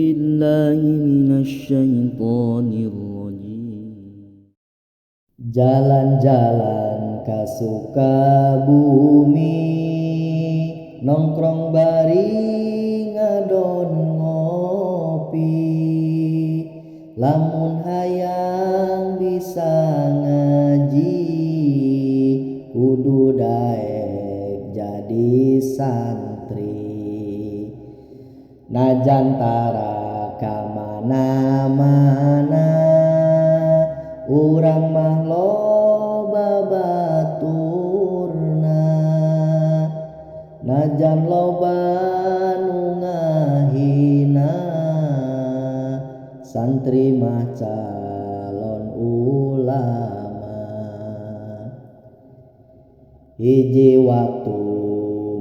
billahi minasyaitonir rajim. Jalan-jalan ka Sukabumi, nongkrong bari ngadon ngopi. Lamun hayang bisa ngaji, kudu daek jadi santri. Najan tara ka mana-mana, urang mah loba baturna. Najan loba nu ngahina, santri mah calon ulama. Hiji waktu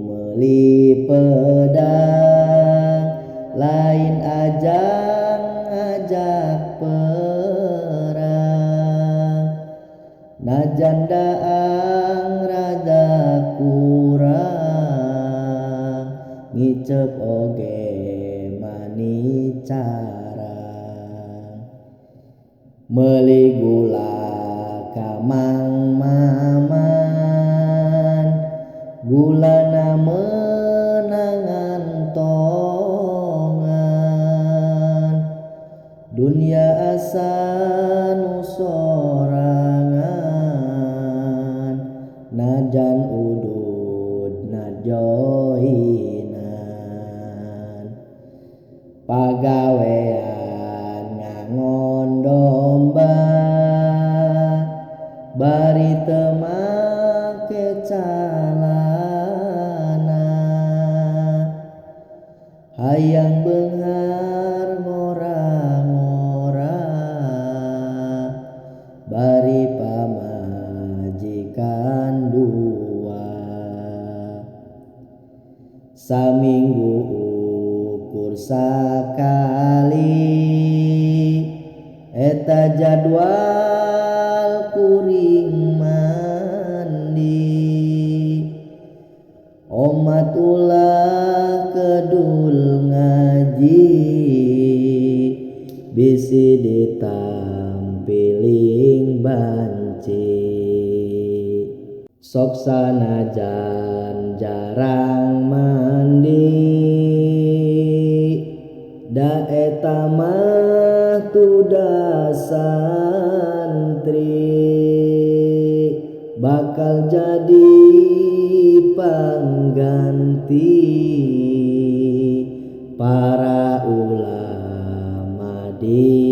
meuli pedang, lain ajang ngajak perang. Najan daang rada kurang, ngicep oge mani carang. Meuli gula ka Mang Maman, gulana meunangan tongan. Dunia asa nu sorangan, najan udud najoinan. Pagawean ngangon domba, bari teu make calana. Hayang beunghar ngora-ngora, bari pamajikan dua. Saminggu ukur sakali, eta jadwal kuring mandi. Omat ulah kedul ngaji, bisi ditampiling banci. Sok sanajan jarang mandi, da eta mah tuda santri. Bakal jadi pangganti para ulama di